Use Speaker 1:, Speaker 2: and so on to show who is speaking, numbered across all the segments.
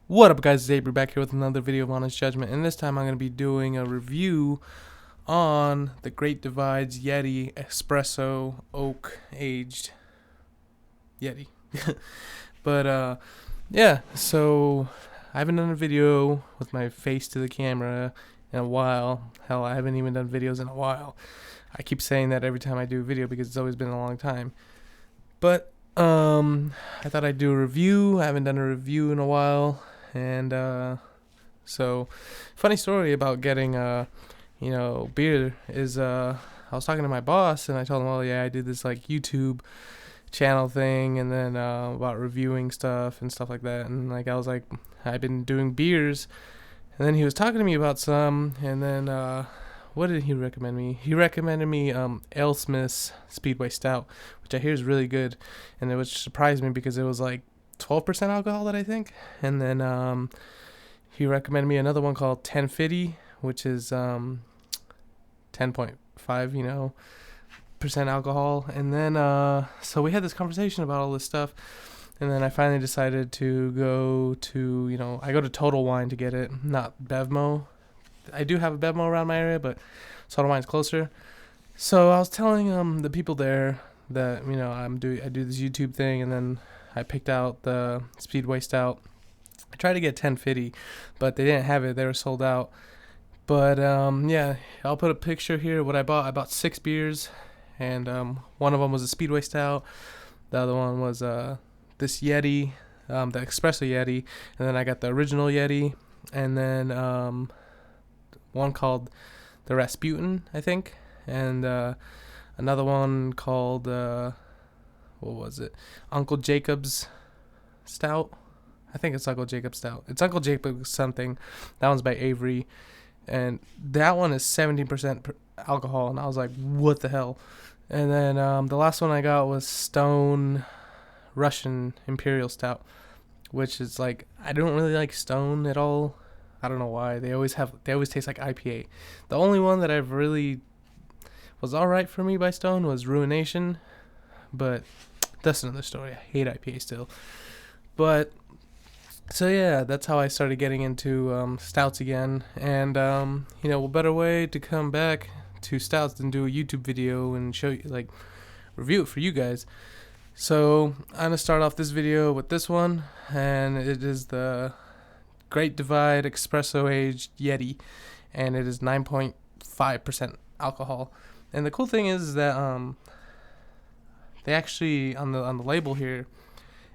Speaker 1: What up, guys? It's Avery back here with another video of Honest Judgment, and this time I'm going to be doing a review on the Great Divide Yeti Espresso Oak Aged Yeti. But yeah, so I haven't done a video with my face to the camera in a while. Hell, I haven't even done videos in a while. I keep saying that every time I do a video because it's always been a long time. But I thought I'd do a review. I haven't done a review in a while. And so, funny story about getting beer is I was talking to my boss and I told him, oh yeah, I did this like YouTube channel thing, and then about reviewing stuff and stuff like that. And like I was like, I've been doing beers, and then he was talking to me about some, and then what did he recommend me? He recommended me AleSmith's Speedway Stout, which I hear is really good, and it which surprised me because it was like 12% alcohol, that I think. And then he recommended me another one called 1050, which is 10.5 percent alcohol. And then so we had this conversation about all this stuff, and then I finally decided to go to I go to Total Wine to get it, not Bevmo. I do have a Bevmo around my area, but Total Wine's closer. So I was telling the people there that I do this YouTube thing, and then I picked out the Speedway Stout. I tried to get 1050, but they didn't have it. They were sold out. But yeah, I'll put a picture here of what I bought. I bought 6 beers, and one of them was a Speedway Stout. The other one was this Yeti, the Espresso Yeti, and then I got the original Yeti, and then one called the Rasputin, I think, and another one called what was it? Uncle Jacob's Stout. I think it's Uncle Jacob's Stout. It's Uncle Jacob's something. That one's by Avery, and that one is 17% alcohol, and I was like, what the hell? And then the last one I got was Stone Russian Imperial Stout, which is like, I don't really like Stone at all. I don't know why. They always taste like IPA. The only one that I've really was all right for me by Stone was Ruination, but that's another story. I hate IPA still. But so yeah, that's how I started getting into stouts again. And what better way to come back to stouts than do a YouTube video and show you, like, review it for you guys. So I'm gonna start off this video with this one, and it is the Great Divide Espresso Aged Yeti, and it is 9.5% alcohol. And the cool thing is that they actually on the label here,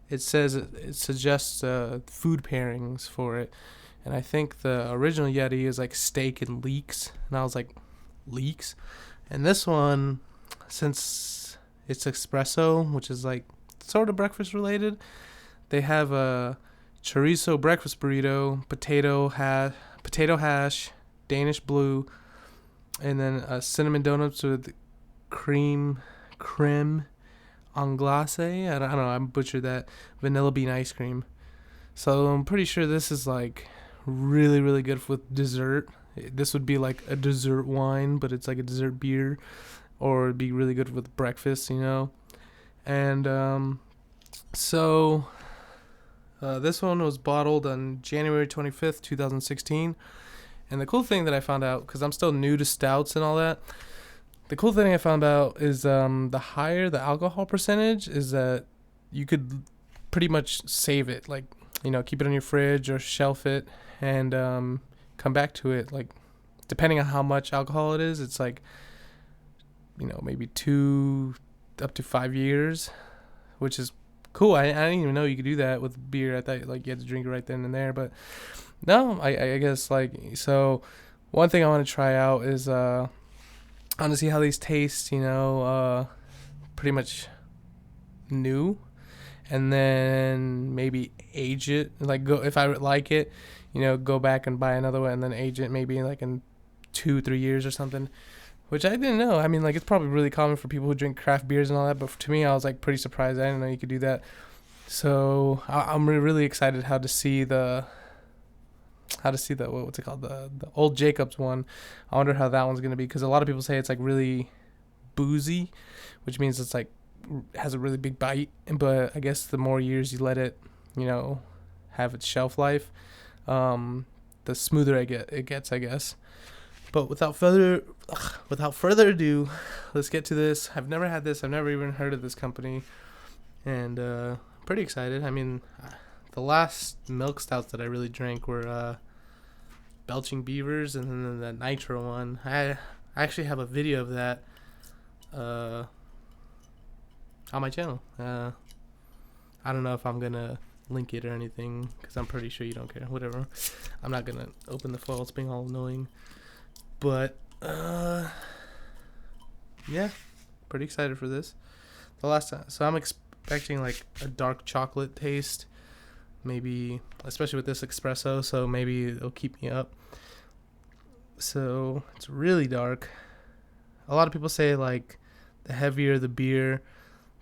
Speaker 1: it says it suggests food pairings for it, and I think the original Yeti is like steak and leeks, and I was like, leeks? And this one, since it's espresso, which is like sort of breakfast related, they have a chorizo breakfast burrito, potato hash, Danish blue, and then cinnamon donuts with creme anglaise. I don't know, I butchered that. Vanilla bean ice cream. So I'm pretty sure this is like really, really good with dessert. This would be like a dessert wine, but it's like a dessert beer, or it'd be really good with breakfast, And so this one was bottled on January 25th, 2016. And the cool thing that I found out, because I'm still new to stouts and all that, the cool thing I found out is the higher the alcohol percentage is that you could pretty much save it. Like, keep it in your fridge or shelf it and come back to it. Like, depending on how much alcohol it is, it's like, maybe 2 up to 5 years, which is cool. I didn't even know you could do that with beer. I thought like you had to drink it right then and there, but no, I guess like, so one thing I want to try out is I want to see how these taste, pretty much new, and then maybe age it, like go, if I like it, go back and buy another one and then age it maybe like in 2-3 years or something, which I didn't know. I mean, like, it's probably really common for people who drink craft beers and all that, but to me, I was like pretty surprised. I didn't know you could do that. So I'm really excited how to see the what's it called, the Old Jacobs one. I wonder how that one's gonna be, because a lot of people say it's like really boozy, which means it's like has a really big bite. But I guess the more years you let it have its shelf life, the smoother it gets, I guess. But without further ado, let's get to this. I've never had this. I've never even heard of this company, and pretty excited. I mean, the last milk stouts that I really drank were Belching Beavers, and then the Nitro one. I actually have a video of that on my channel. I don't know if I'm gonna link it or anything, because I'm pretty sure you don't care. Whatever. I'm not gonna open the file. It's being all annoying. But yeah, pretty excited for this. The last time, so I'm expecting like a dark chocolate taste, maybe, especially with this espresso. So maybe it'll keep me up. So it's really dark. A lot of people say like the heavier the beer,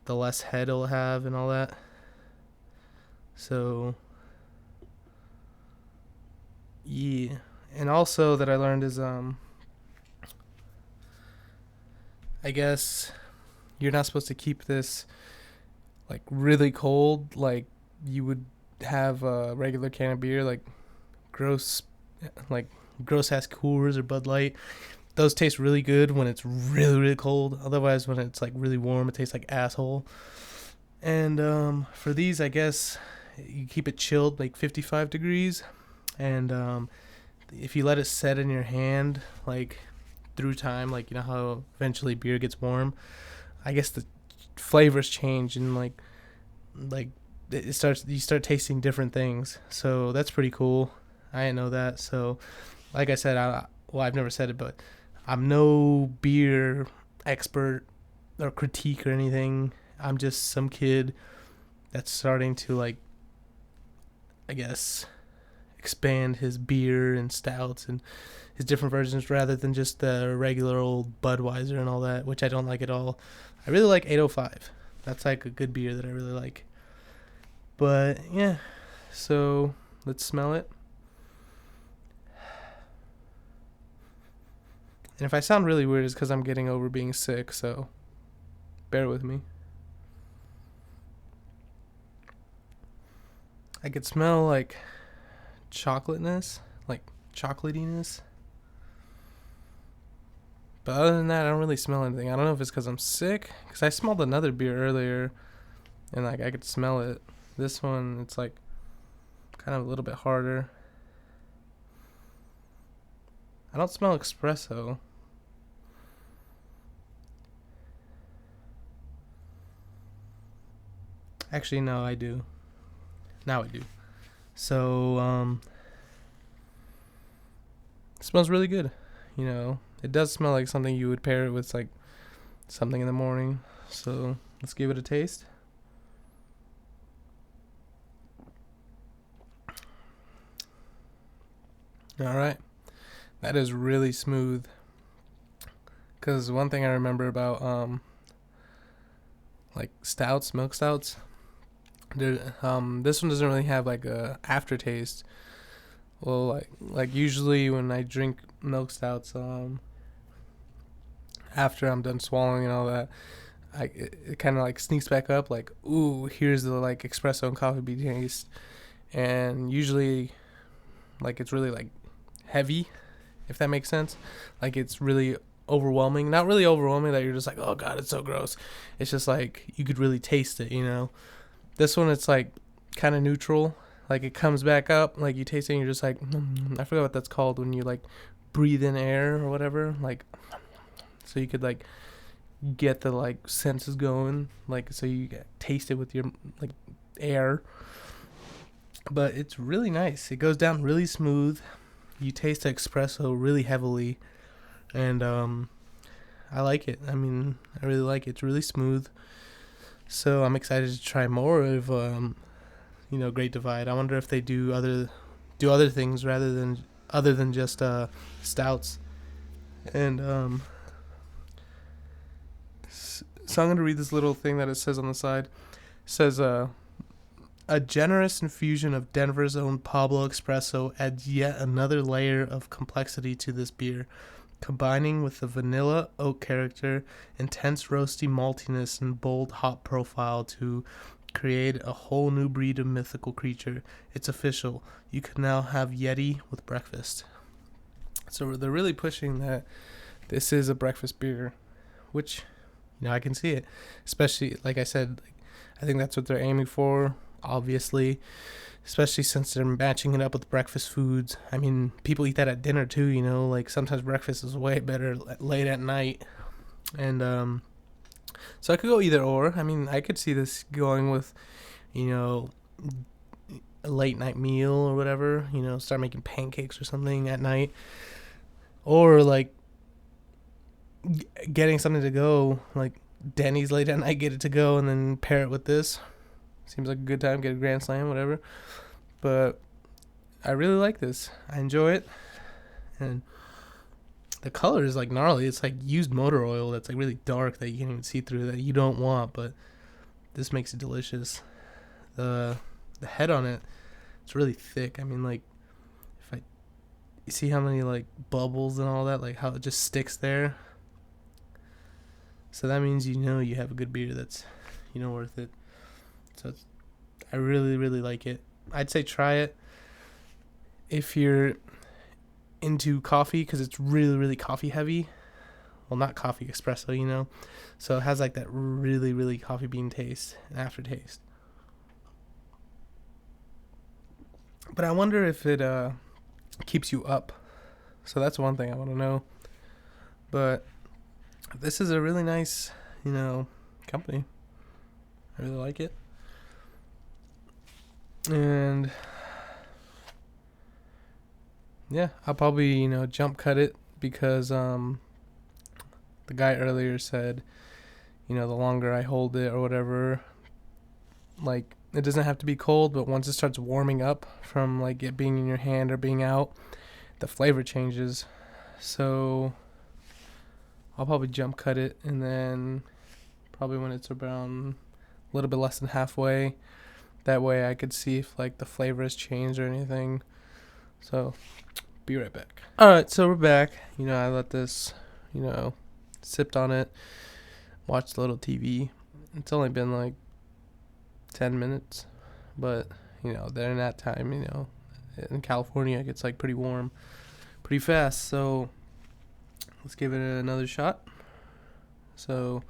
Speaker 1: the less head it'll have and all that. So yeah, and also that I learned is I guess you're not supposed to keep this like really cold like you would have a regular can of beer, like gross ass Coors or Bud Light. Those taste really good when it's really, really cold. Otherwise, when it's like really warm, it tastes like asshole. And for these, I guess you keep it chilled like 55 degrees, and if you let it set in your hand like through time, like you know how eventually beer gets warm, I guess the flavors change, and like you start tasting different things. So that's pretty cool. I didn't know that. So like I said, I've never said it, but I'm no beer expert or critique or anything. I'm just some kid that's starting to like, I guess, expand his beer and stouts and his different versions rather than just the regular old Budweiser and all that, which I don't like at all. I really like 805. That's like a good beer that I really like. But yeah, so let's smell it. And if I sound really weird, it's because I'm getting over being sick, so bear with me. I could smell like chocolateness, like chocolatiness. But other than that, I don't really smell anything. I don't know if it's because I'm sick, because I smelled another beer earlier, and like I could smell it. This one, it's like kind of a little bit harder. I don't smell espresso. Actually, no, I do. Now I do. So, it smells really good. You know, it does smell like something you would pair it with, like, something in the morning. So, let's give it a taste. Alright. That is really smooth. Because one thing I remember about, like, stouts, milk stouts, this one doesn't really have like a aftertaste. Well, like usually when I drink milk stouts, after I'm done swallowing and all that, it kind of like sneaks back up. Like, ooh, here's the like espresso and coffee bean taste, and usually, like it's really like heavy, if that makes sense. Like it's really overwhelming. Not really overwhelming that you're just like, oh god, it's so gross. It's just like you could really taste it, you know. This one, it's like kind of neutral. Like it comes back up, like you taste it and you're just like, I forgot what that's called when you like breathe in air or whatever. Like, so you could like get the like senses going, like so you taste it with your like air. But it's really nice. It goes down really smooth. You taste the espresso really heavily, and I like it. I mean, I really like it. It's really smooth. So I'm excited to try more of, Great Divide. I wonder if they do other things other than just stouts. And so I'm gonna read this little thing that it says on the side. It says a generous infusion of Denver's own Pablo Espresso adds yet another layer of complexity to this beer, combining with the vanilla oak character, intense roasty maltiness, and bold hop profile to create a whole new breed of mythical creature. It's official. You can now have Yeti with breakfast. So they're really pushing that this is a breakfast beer, which, I can see it. Especially, like I said, I think that's what they're aiming for, obviously. Especially since they're matching it up with breakfast foods. I mean, people eat that at dinner too, like sometimes breakfast is way better late at night. And so I could go either or. I mean, I could see this going with, a late night meal or whatever, start making pancakes or something at night. Or like getting something to go, like Denny's late at night, get it to go and then pair it with this. Seems like a good time, get a Grand Slam, whatever. But I really like this. I enjoy it. And the color is like gnarly. It's like used motor oil that's like really dark that you can't even see through, that you don't want, but this makes it delicious. The head on it, it's really thick. I mean, like, you see how many like bubbles and all that, like how it just sticks there. So that means you have a good beer that's worth it. So I really, really like it. I'd say try it if you're into coffee, because it's really, really coffee heavy. Well, not coffee, espresso, So it has like that really, really coffee bean taste and aftertaste. But I wonder if it keeps you up. So that's one thing I want to know. But this is a really nice, company. I really like it. And yeah, I'll probably, jump cut it because the guy earlier said, the longer I hold it or whatever, like, it doesn't have to be cold, but once it starts warming up from like it being in your hand or being out, the flavor changes. So I'll probably jump cut it, and then probably when it's around a little bit less than halfway, that way I could see if like the flavor has changed or anything. So be right back. Alright, so we're back. I let this, sipped on it, watched a little TV. It's only been like 10 minutes, but during that time, in California it gets like pretty warm pretty fast, so let's give it another shot. So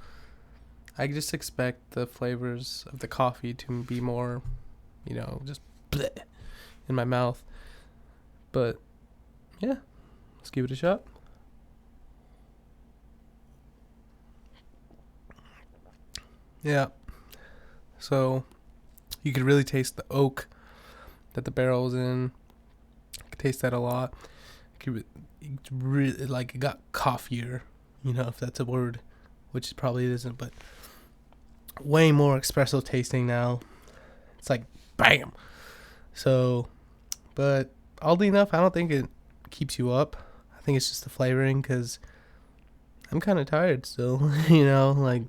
Speaker 1: I just expect the flavors of the coffee to be more just bleh in my mouth, but yeah, let's give it a shot. Yeah, so you could really taste the oak that the barrel was in. I could taste that a lot. It really, like, it got coffeeier, if that's a word, which it probably isn't, but way more espresso tasting now. It's like bam. So, but oddly enough, I don't think it keeps you up. I think it's just the flavoring, because I'm kind of tired still, like,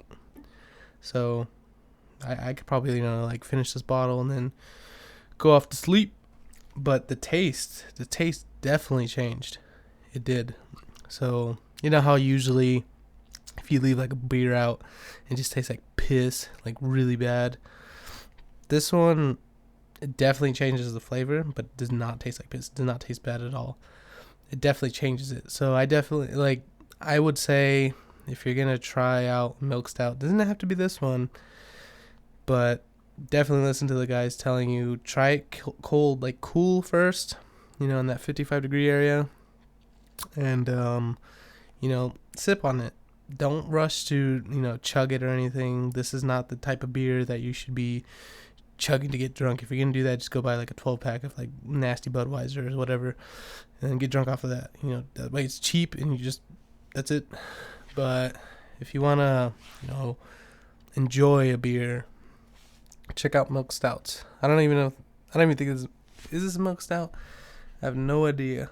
Speaker 1: so I could probably, like, finish this bottle and then go off to sleep. But the taste definitely changed. It did. So, how usually if you leave like a beer out, it just tastes like piss, like really bad. This one, it definitely changes the flavor, but does not taste like piss. It does not taste bad at all. It definitely changes it. So I would say if you're going to try out milk stout, doesn't have to be this one, but definitely listen to the guys telling you try it cold, like cool first, in that 55 degree area, and sip on it. Don't rush to chug it or anything. This is not the type of beer that you should be chugging to get drunk. If you're gonna do that, just go buy like a 12 pack of like nasty Budweiser or whatever, and then get drunk off of that. That way it's cheap and that's it. But if you wanna enjoy a beer, check out milk stouts. I don't even think is this a milk stout? I have no idea.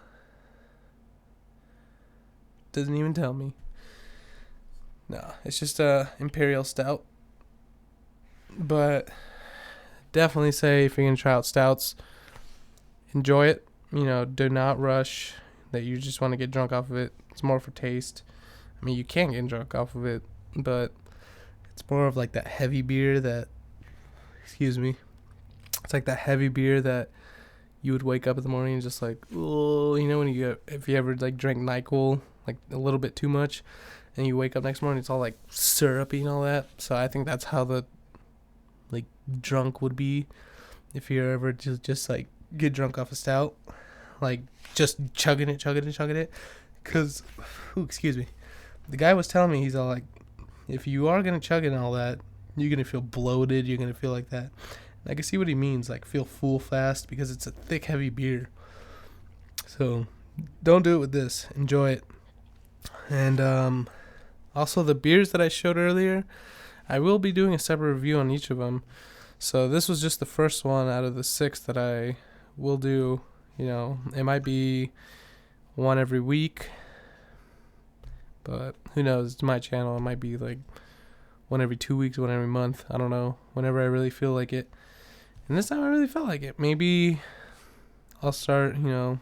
Speaker 1: Doesn't even tell me. No, it's just a imperial stout. But definitely say if you're gonna try out stouts, enjoy it. Do not rush that you just want to get drunk off of it. It's more for taste. I mean, you can get drunk off of it, but it's more of like that heavy beer that Excuse me. It's like that heavy beer that you would wake up in the morning and just like, oh, you know, when you get, if you ever like drank NyQuil like a little bit too much, and you wake up next morning, it's all like syrupy and all that. So I think that's how the like drunk would be if you're ever just like get drunk off a stout, like just chugging it. Cause, excuse me, the guy was telling me, he's all like, if you are gonna chug it and all that, you're gonna feel bloated. You're gonna feel like that. I can see what he means, like feel full fast, because it's a thick, heavy beer. So don't do it with this. Enjoy it. And also the beers that I showed earlier, I will be doing a separate review on each of them. So this was just the first one out of the 6 that I will do. You know, it might be one every week, but who knows? It's my channel. It might be like one every 2 weeks, one every month. I don't know. Whenever I really feel like it. And this time I really felt like it. Maybe I'll start, you know,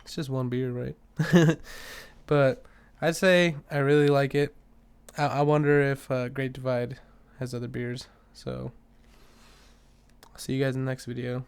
Speaker 1: it's just one beer, right? But I'd say I really like it. I wonder if Great Divide has other beers. So I'll see you guys in the next video.